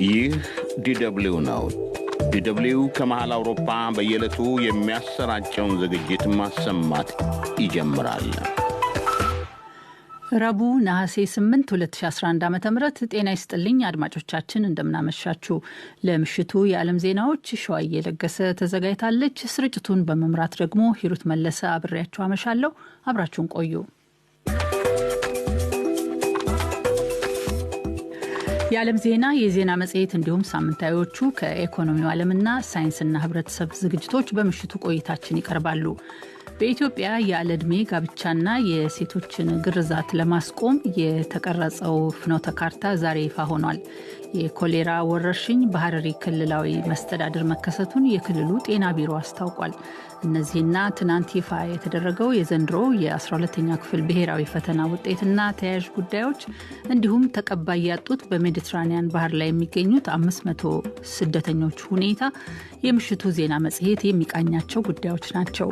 ይህ ዲደብሊው ነው። ዲደብሊው ከመሃል አውሮፓ በየዕለቱ የሚያሰራጨውን ዝግጅት ማሰማት ይጀምራል። ረቡዕ ነሐሴ 8 2011 ዓ.ም ጤና ይስጥልኝ አድማጮቻችን እንደምናመሻችሁ። ለምሽቱ የዓለም ዜናዎች ሸዋዬ ለገሰ ተዘጋጅታለች። ስርጭቱን በመምራት ደግሞ ሂሩት መለሰ አብሬያችሁ አመሻለሁ። አብራችሁን ቆዩ። የዓለም ዜና፣ የዜና መጽሔት እንዲሁም ሳምንታዊዎቹ ከኢኮኖሚው ዓለምና ሳይንስና ህብረተሰብ ዝግጅቶች በምሽቱ ቆይታችን ይቀርባሉ። በኢትዮጵያ ያለ ዕድሜ ጋብቻና የሴቶችን ግርዛት ለማስቆም የተቀረጸው ፍኖተ ካርታ ዛሬ ይፋ ሆኗል። የኮሌራ ወረርሽኝ በሐረሪ ክልላዊ መስተዳድር መከሰቱን የክልሉ ጤና ቢሮ አስታውቋል። እነዚህና ትናንት ይፋ የተደረገው የዘንድሮ የ12ኛ ክፍል ብሔራዊ ፈተና ውጤትና ተያያዥ ጉዳዮች እንዲሁም ተቀባይ ያጡት በሜዲትራኒያን ባህር ላይ የሚገኙት 500 ስደተኞች ሁኔታ የምሽቱ ዜና መጽሔት የሚቃኛቸው ጉዳዮች ናቸው።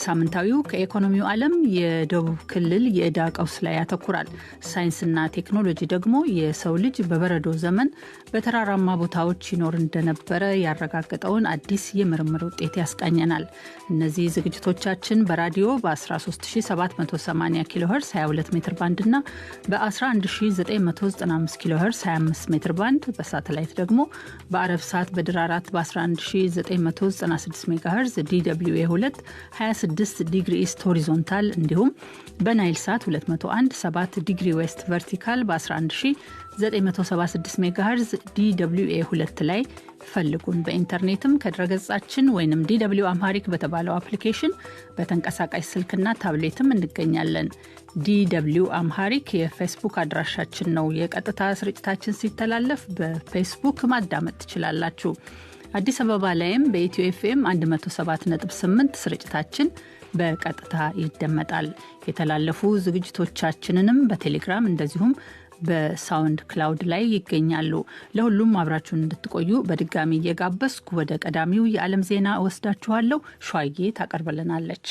ሳምንታዊው ከኢኮኖሚው ዓለም የደቡብ ክልል የዕዳ ቀውስ ላይ ያተኩራል። ሳይንስና ቴክኖሎጂ ደግሞ የሰው ልጅ በበረዶ ዘመን በተራራማ ቦታዎች ይኖር እንደነበረ ያረጋገጠውን አዲስ የምርምር ውጤት ያስቃኘናል። እነዚህ ዝግጅቶቻችን በራዲዮ በ13780 ኪሎ ሄርዝ 22 ሜትር ባንድ እና በ11995 ኪሎ ሄርዝ 25 ሜትር ባንድ፣ በሳተላይት ደግሞ በአረብ ሰዓት በድር 4 በ11996 ሜጋ ሄርዝ DWA2 26 ዲግሪ ኢስት ሆሪዞንታል እንዲሁም በናይል ሳት 201 ዲግሪ ዌስት ቨርቲካል በ11976 ሜጋ ሄርዝ DWA2 ላይ ፈልጉን። በኢንተርኔትም ከድረገጻችን ወይንም DW Amharic በተባለው አፕሊኬሽን በተንቀሳቃሽ ስልክና ታብሌትም እንገኛለን። DW Amharic የፌስቡክ አድራሻችን ነው። የቀጥታ ስርጭታችን ሲተላለፍ በፌስቡክ ማዳመጥ ትችላላችሁ። አዲስ አበባ ላይም በኢትዮ ኤፍኤም 107.8 ስርጭታችን በቀጥታ ይደመጣል። የተላለፉ ዝግጅቶቻችንንም በቴሌግራም እንደዚሁም በሳውንድ ክላውድ ላይ ይገኛሉ። ለሁሉም አብራችሁን እንድትቆዩ በድጋሚ እየጋበዝኩ ወደ ቀዳሚው የዓለም ዜና ወስዳችኋለሁ። ሸዋዬ ታቀርበልናለች።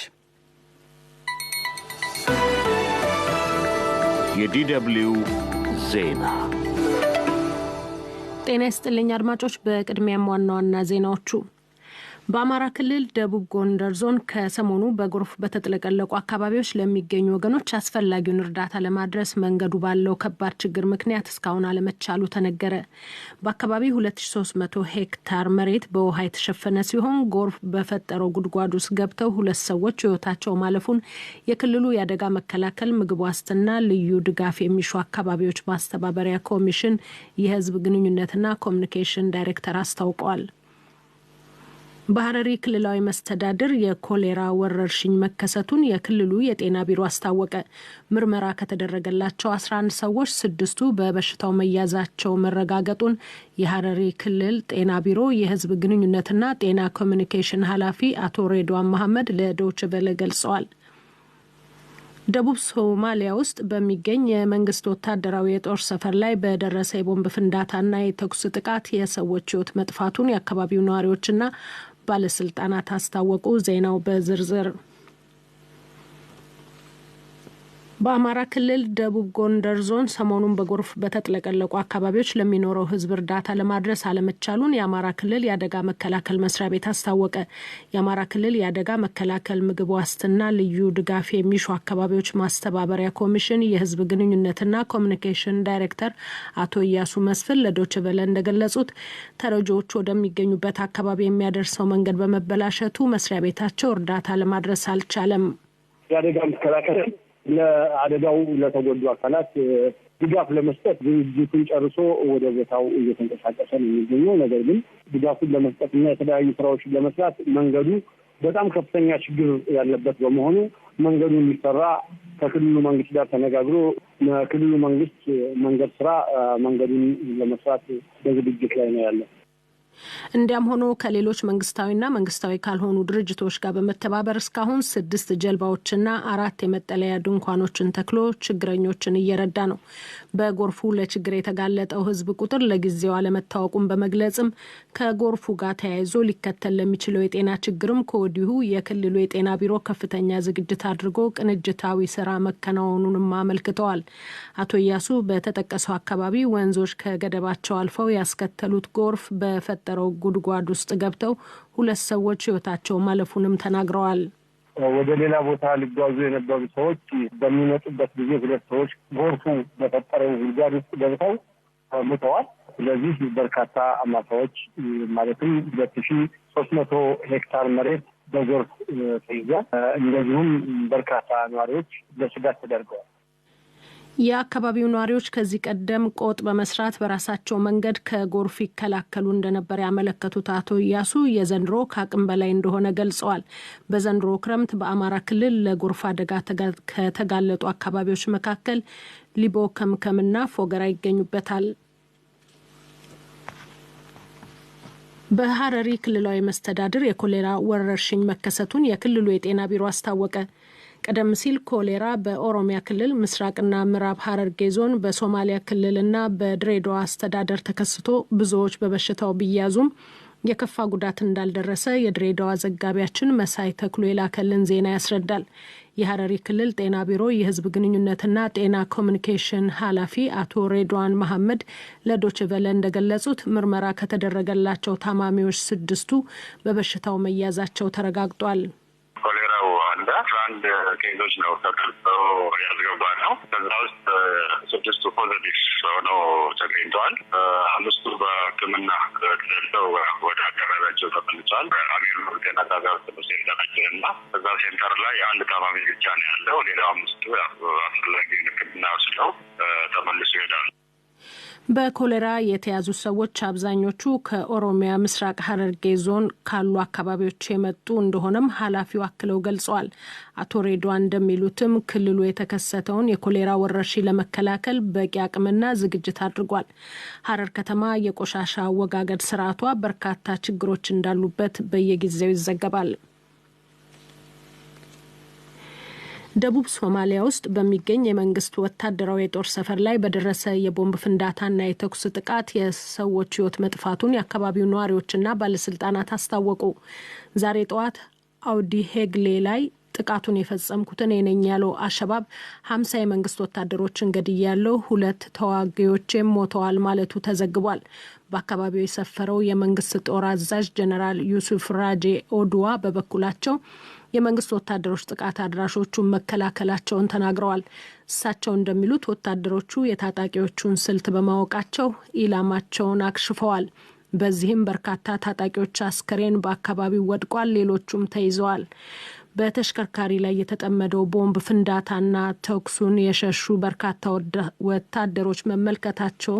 የዲደብሊው ዜና። ጤና ይስጥልኝ አድማጮች። በቅድሚያም ዋና ዋና ዜናዎቹ በአማራ ክልል ደቡብ ጎንደር ዞን ከሰሞኑ በጎርፍ በተጥለቀለቁ አካባቢዎች ለሚገኙ ወገኖች አስፈላጊውን እርዳታ ለማድረስ መንገዱ ባለው ከባድ ችግር ምክንያት እስካሁን አለመቻሉ ተነገረ። በአካባቢው 2300 ሄክታር መሬት በውሃ የተሸፈነ ሲሆን ጎርፍ በፈጠረው ጉድጓድ ውስጥ ገብተው 2 ሰዎች ሕይወታቸው ማለፉን የክልሉ የአደጋ መከላከል ምግብ ዋስትና ልዩ ድጋፍ የሚሹ አካባቢዎች ማስተባበሪያ ኮሚሽን የህዝብ ግንኙነትና ኮሚኒኬሽን ዳይሬክተር አስታውቀዋል። በሐረሪ ክልላዊ መስተዳድር የኮሌራ ወረርሽኝ መከሰቱን የክልሉ የጤና ቢሮ አስታወቀ። ምርመራ ከተደረገላቸው 11 ሰዎች 6ቱ በበሽታው መያዛቸው መረጋገጡን የሐረሪ ክልል ጤና ቢሮ የህዝብ ግንኙነትና ጤና ኮሚኒኬሽን ኃላፊ አቶ ሬድዋን መሐመድ ለዶይቼ ቬለ ገልጸዋል። ደቡብ ሶማሊያ ውስጥ በሚገኝ የመንግስት ወታደራዊ የጦር ሰፈር ላይ በደረሰ የቦምብ ፍንዳታና የተኩስ ጥቃት የሰዎች ህይወት መጥፋቱን የአካባቢው ነዋሪዎችና ባለስልጣናት አስታወቁ። ዜናው በዝርዝር በአማራ ክልል ደቡብ ጎንደር ዞን ሰሞኑን በጎርፍ በተጥለቀለቁ አካባቢዎች ለሚኖረው ህዝብ እርዳታ ለማድረስ አለመቻሉን የአማራ ክልል የአደጋ መከላከል መስሪያ ቤት አስታወቀ። የአማራ ክልል የአደጋ መከላከል ምግብ ዋስትና ልዩ ድጋፍ የሚሹ አካባቢዎች ማስተባበሪያ ኮሚሽን የህዝብ ግንኙነትና ኮሚኒኬሽን ዳይሬክተር አቶ ኢያሱ መስፍን ለዶይቼ ቬለ እንደገለጹት ተረጂዎች ወደሚገኙበት አካባቢ የሚያደርሰው መንገድ በመበላሸቱ መስሪያ ቤታቸው እርዳታ ለማድረስ አልቻለም። የአደጋ መከላከል ለአደጋው ለተጎዱ አካላት ድጋፍ ለመስጠት ዝግጅቱን ጨርሶ ወደ ቦታው እየተንቀሳቀሰ ነው የሚገኘው። ነገር ግን ድጋፉን ለመስጠትና የተለያዩ ስራዎችን ለመስራት መንገዱ በጣም ከፍተኛ ችግር ያለበት በመሆኑ መንገዱ እንዲሰራ ከክልሉ መንግስት ጋር ተነጋግሮ ክልሉ መንግስት መንገድ ስራ መንገዱን ለመስራት በዝግጅት ላይ ነው ያለው። እንዲያም ሆኖ ከሌሎች መንግስታዊና መንግስታዊ ካልሆኑ ድርጅቶች ጋር በመተባበር እስካሁን 6 ጀልባዎችና 4 የመጠለያ ድንኳኖችን ተክሎ ችግረኞችን እየረዳ ነው። በጎርፉ ለችግር የተጋለጠው ህዝብ ቁጥር ለጊዜው አለመታወቁን በመግለጽም ከጎርፉ ጋር ተያይዞ ሊከተል ለሚችለው የጤና ችግርም ከወዲሁ የክልሉ የጤና ቢሮ ከፍተኛ ዝግጅት አድርጎ ቅንጅታዊ ስራ መከናወኑንም አመልክተዋል። አቶ ኢያሱ በተጠቀሰው አካባቢ ወንዞች ከገደባቸው አልፈው ያስከተሉት ጎርፍ በፈጠረው ጉድጓድ ውስጥ ገብተው 2 ሰዎች ህይወታቸው ማለፉንም ተናግረዋል። ወደ ሌላ ቦታ ሊጓዙ የነበሩ ሰዎች በሚመጡበት ጊዜ 2 ሰዎች ጎርፉ በፈጠረው ጉድጓድ ውስጥ ገብተው ሞተዋል። ስለዚህ በርካታ ማሳዎች ማለትም 2300 ሄክታር መሬት በጎርፍ ተይዟል። እንደዚሁም በርካታ ነዋሪዎች ለስጋት ተዳርገዋል። የአካባቢው ነዋሪዎች ከዚህ ቀደም ቆጥ በመስራት በራሳቸው መንገድ ከጎርፍ ይከላከሉ እንደነበር ያመለከቱት አቶ ኢያሱ የዘንድሮ ከአቅም በላይ እንደሆነ ገልጸዋል። በዘንድሮ ክረምት በአማራ ክልል ለጎርፍ አደጋ ከተጋለጡ አካባቢዎች መካከል ሊቦ ከምከምና ፎገራ ይገኙበታል። በሐረሪ ክልላዊ መስተዳድር የኮሌራ ወረርሽኝ መከሰቱን የክልሉ የጤና ቢሮ አስታወቀ። ቀደም ሲል ኮሌራ በኦሮሚያ ክልል ምስራቅና ምዕራብ ሐረርጌ ዞን በሶማሊያ ክልልና በድሬዳዋ አስተዳደር ተከስቶ ብዙዎች በበሽታው ቢያዙም የከፋ ጉዳት እንዳልደረሰ የድሬዳዋ ዘጋቢያችን መሳይ ተክሎ የላከልን ዜና ያስረዳል። የሐረሪ ክልል ጤና ቢሮ የህዝብ ግንኙነትና ጤና ኮሚኒኬሽን ኃላፊ አቶ ሬድዋን መሐመድ ለዶይቼ ቬለ እንደገለጹት ምርመራ ከተደረገላቸው ታማሚዎች 6ቱ በበሽታው መያዛቸው ተረጋግጧል። ኮሌራው አንድ 11 ኬዞች ነው ተጠርጥረው ያስገባ ነው። ከዛ ውስጥ 6ቱ ፖዚቲቭ ሆነው ተገኝተዋል። 5ቱ በሕክምና ተደርገው ወደ አካባቢያቸው ተመልሰዋል። አሜሪካ ጤና ጣቢያ ውስጥ ሴንተራችንና እዛ ሴንተር ላይ አንድ ታማሚ ብቻ ነው ያለው። ሌላው 5ቱ አስፈላጊ ሕክምና ወስደው ተመልሶ ይሄዳሉ። በኮሌራ የተያዙ ሰዎች አብዛኞቹ ከኦሮሚያ ምስራቅ ሐረርጌ ዞን ካሉ አካባቢዎች የመጡ እንደሆነም ኃላፊው አክለው ገልጸዋል። አቶ ሬድዋን እንደሚሉትም ክልሉ የተከሰተውን የኮሌራ ወረርሽኝ ለመከላከል በቂ አቅምና ዝግጅት አድርጓል። ሐረር ከተማ የቆሻሻ አወጋገድ ስርዓቷ በርካታ ችግሮች እንዳሉበት በየጊዜው ይዘገባል። ደቡብ ሶማሊያ ውስጥ በሚገኝ የመንግስት ወታደራዊ የጦር ሰፈር ላይ በደረሰ የቦምብ ፍንዳታና የተኩስ ጥቃት የሰዎች ህይወት መጥፋቱን የአካባቢው ነዋሪዎችና ባለስልጣናት አስታወቁ። ዛሬ ጠዋት አውዲ ሄግሌ ላይ ጥቃቱን የፈጸምኩት እኔ ነኝ ያለው አሸባብ 50 የመንግስት ወታደሮችን ገድያለሁ፣ 2 ተዋጊዎችም ሞተዋል ማለቱ ተዘግቧል። በአካባቢው የሰፈረው የመንግስት ጦር አዛዥ ጀነራል ዩሱፍ ራጄ ኦዱዋ በበኩላቸው የመንግስት ወታደሮች ጥቃት አድራሾቹን መከላከላቸውን ተናግረዋል። እሳቸው እንደሚሉት ወታደሮቹ የታጣቂዎቹን ስልት በማወቃቸው ኢላማቸውን አክሽፈዋል። በዚህም በርካታ ታጣቂዎች አስከሬን በአካባቢው ወድቋል፣ ሌሎቹም ተይዘዋል። በተሽከርካሪ ላይ የተጠመደው ቦምብ ፍንዳታና ተኩሱን የሸሹ በርካታ ወታደሮች መመልከታቸው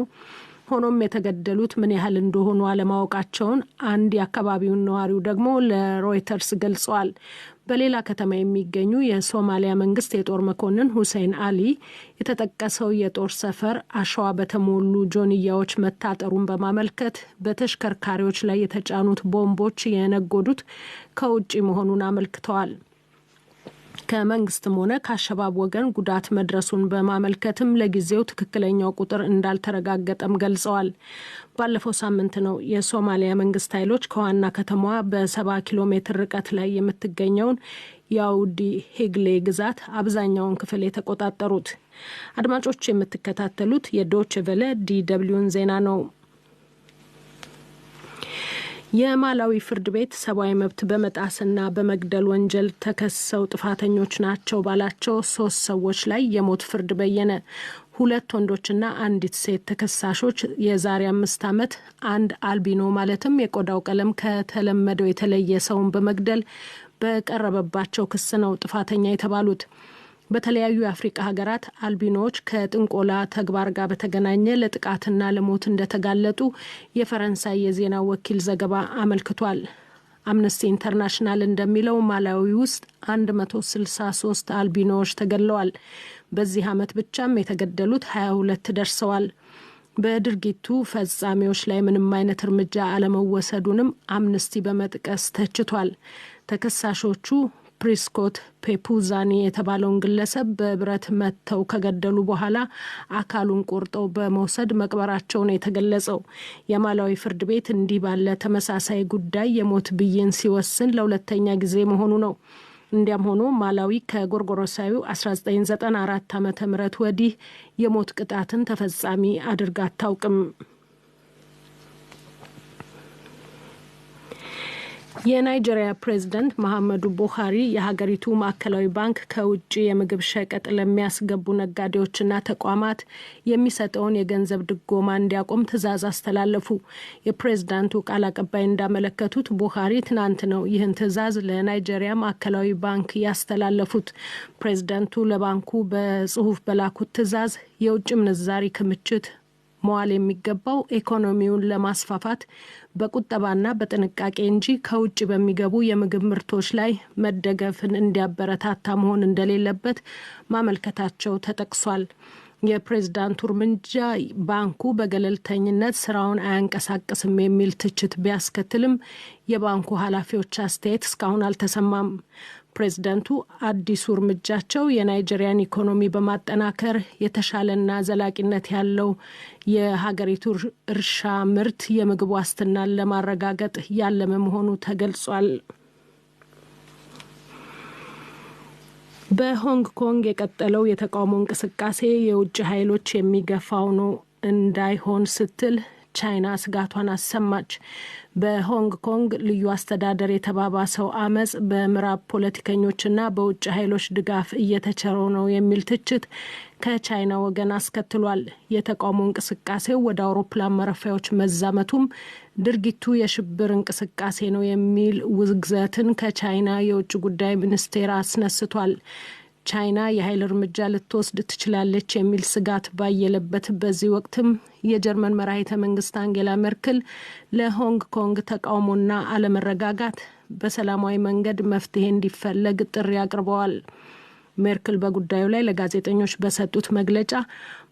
ሆኖም የተገደሉት ምን ያህል እንደሆኑ አለማወቃቸውን አንድ የአካባቢውን ነዋሪው ደግሞ ለሮይተርስ ገልጸዋል። በሌላ ከተማ የሚገኙ የሶማሊያ መንግስት የጦር መኮንን ሁሴን አሊ የተጠቀሰው የጦር ሰፈር አሸዋ በተሞሉ ጆንያዎች መታጠሩን በማመልከት በተሽከርካሪዎች ላይ የተጫኑት ቦምቦች የነጎዱት ከውጪ መሆኑን አመልክተዋል። ከመንግስትም ሆነ ከአሸባብ ወገን ጉዳት መድረሱን በማመልከትም ለጊዜው ትክክለኛው ቁጥር እንዳልተረጋገጠም ገልጸዋል። ባለፈው ሳምንት ነው የሶማሊያ መንግስት ኃይሎች ከዋና ከተማዋ በ70 ኪሎ ሜትር ርቀት ላይ የምትገኘውን የአውዲ ሄግሌ ግዛት አብዛኛውን ክፍል የተቆጣጠሩት። አድማጮች የምትከታተሉት የዶይቼ ቬለ ዲደብሊውን ዜና ነው። የማላዊ ፍርድ ቤት ሰብአዊ መብት በመጣስና በመግደል ወንጀል ተከሰው ጥፋተኞች ናቸው ባላቸው 3 ሰዎች ላይ የሞት ፍርድ በየነ። 2 ወንዶችና አንዲት ሴት ተከሳሾች የዛሬ 5 ዓመት አንድ አልቢኖ ማለትም የቆዳው ቀለም ከተለመደው የተለየ ሰውን በመግደል በቀረበባቸው ክስ ነው ጥፋተኛ የተባሉት። በተለያዩ የአፍሪካ ሀገራት አልቢኖች ከጥንቆላ ተግባር ጋር በተገናኘ ለጥቃትና ለሞት እንደተጋለጡ የፈረንሳይ የዜና ወኪል ዘገባ አመልክቷል። አምነስቲ ኢንተርናሽናል እንደሚለው ማላዊ ውስጥ 163 አልቢኖች ተገድለዋል። በዚህ ዓመት ብቻም የተገደሉት 22 ደርሰዋል። በድርጊቱ ፈጻሚዎች ላይ ምንም አይነት እርምጃ አለመወሰዱንም አምነስቲ በመጥቀስ ተችቷል። ተከሳሾቹ ፕሪስኮት ፔፑዛኒ የተባለውን ግለሰብ በብረት መተው ከገደሉ በኋላ አካሉን ቆርጠው በመውሰድ መቅበራቸውን የተገለጸው የማላዊ ፍርድ ቤት እንዲህ ባለ ተመሳሳይ ጉዳይ የሞት ብይን ሲወስን ለሁለተኛ ጊዜ መሆኑ ነው። እንዲያም ሆኖ ማላዊ ከጎርጎሮሳዊው 1994 ዓ.ም ወዲህ የሞት ቅጣትን ተፈጻሚ አድርጋ አታውቅም። የናይጄሪያ ፕሬዝዳንት መሐመዱ ቡሃሪ የሀገሪቱ ማዕከላዊ ባንክ ከውጭ የምግብ ሸቀጥ ለሚያስገቡ ነጋዴዎችና ተቋማት የሚሰጠውን የገንዘብ ድጎማ እንዲያቆም ትዕዛዝ አስተላለፉ። የፕሬዝዳንቱ ቃል አቀባይ እንዳመለከቱት ቡሃሪ ትናንት ነው ይህን ትዕዛዝ ለናይጄሪያ ማዕከላዊ ባንክ ያስተላለፉት። ፕሬዝዳንቱ ለባንኩ በጽሁፍ በላኩት ትዕዛዝ የውጭ ምንዛሪ ክምችት መዋል የሚገባው ኢኮኖሚውን ለማስፋፋት በቁጠባና በጥንቃቄ እንጂ ከውጭ በሚገቡ የምግብ ምርቶች ላይ መደገፍን እንዲያበረታታ መሆን እንደሌለበት ማመልከታቸው ተጠቅሷል። የፕሬዝዳንቱ እርምጃ ባንኩ በገለልተኝነት ስራውን አያንቀሳቅስም የሚል ትችት ቢያስከትልም የባንኩ ኃላፊዎች አስተያየት እስካሁን አልተሰማም። ፕሬዝዳንቱ አዲሱ እርምጃቸው የናይጄሪያን ኢኮኖሚ በማጠናከር የተሻለና ዘላቂነት ያለው የሀገሪቱ እርሻ ምርት የምግብ ዋስትናን ለማረጋገጥ ያለመ መሆኑ ተገልጿል። በሆንግ ኮንግ የቀጠለው የተቃውሞ እንቅስቃሴ የውጭ ኃይሎች የሚገፋው ነው እንዳይሆን ስትል ቻይና ስጋቷን አሰማች። በሆንግ ኮንግ ልዩ አስተዳደር የተባባሰው አመጽ በምዕራብ ፖለቲከኞችና በውጭ ኃይሎች ድጋፍ እየተቸረው ነው የሚል ትችት ከቻይና ወገን አስከትሏል። የተቃውሞ እንቅስቃሴው ወደ አውሮፕላን ማረፊያዎች መዛመቱም ድርጊቱ የሽብር እንቅስቃሴ ነው የሚል ውግዘትን ከቻይና የውጭ ጉዳይ ሚኒስቴር አስነስቷል። ቻይና የኃይል እርምጃ ልትወስድ ትችላለች የሚል ስጋት ባየለበት በዚህ ወቅትም የጀርመን መራሄተ መንግስት አንጌላ ሜርክል ለሆንግ ኮንግ ተቃውሞና አለመረጋጋት በሰላማዊ መንገድ መፍትሄ እንዲፈለግ ጥሪ አቅርበዋል። ሜርክል በጉዳዩ ላይ ለጋዜጠኞች በሰጡት መግለጫ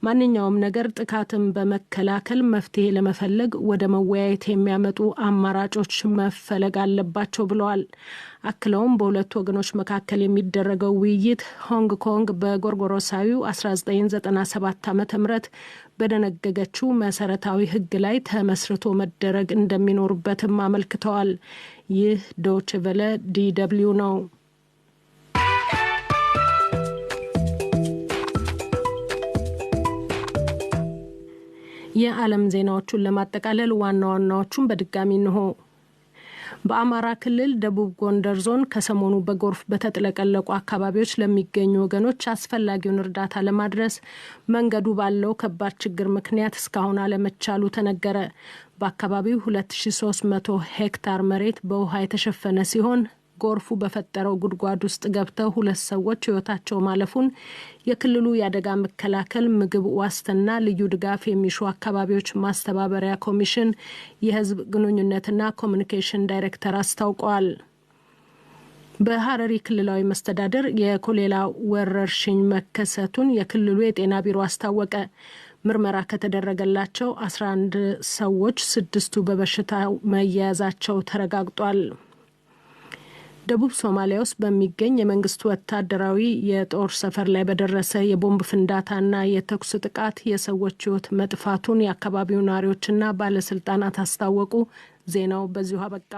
ማንኛውም ነገር ጥቃትን በመከላከል መፍትሄ ለመፈለግ ወደ መወያየት የሚያመጡ አማራጮች መፈለግ አለባቸው ብለዋል። አክለውም በሁለቱ ወገኖች መካከል የሚደረገው ውይይት ሆንግ ኮንግ በጎርጎሮሳዊው 1997 ዓ.ም በደነገገችው መሰረታዊ ሕግ ላይ ተመስርቶ መደረግ እንደሚኖርበትም አመልክተዋል። ይህ ዶይቼ ቬለ DW ነው። የዓለም ዜናዎቹን ለማጠቃለል ዋና ዋናዎቹን በድጋሚ እንሆ። በአማራ ክልል ደቡብ ጎንደር ዞን ከሰሞኑ በጎርፍ በተጥለቀለቁ አካባቢዎች ለሚገኙ ወገኖች አስፈላጊውን እርዳታ ለማድረስ መንገዱ ባለው ከባድ ችግር ምክንያት እስካሁን አለመቻሉ ተነገረ። በአካባቢው 2300 ሄክታር መሬት በውሃ የተሸፈነ ሲሆን ጎርፉ በፈጠረው ጉድጓድ ውስጥ ገብተው 2 ሰዎች ሕይወታቸው ማለፉን የክልሉ የአደጋ መከላከል ምግብ ዋስትና ልዩ ድጋፍ የሚሹ አካባቢዎች ማስተባበሪያ ኮሚሽን የህዝብ ግንኙነትና ኮሚኒኬሽን ዳይሬክተር አስታውቀዋል። በሐረሪ ክልላዊ መስተዳደር የኮሌራ ወረርሽኝ መከሰቱን የክልሉ የጤና ቢሮ አስታወቀ። ምርመራ ከተደረገላቸው 11 ሰዎች 6ቱ በበሽታው መያዛቸው ተረጋግጧል። ደቡብ ሶማሊያ ውስጥ በሚገኝ የመንግስት ወታደራዊ የጦር ሰፈር ላይ በደረሰ የቦምብ ፍንዳታና የተኩስ ጥቃት የሰዎች ሕይወት መጥፋቱን የአካባቢው ነዋሪዎችና ባለስልጣናት አስታወቁ። ዜናው በዚሁ አበቃ።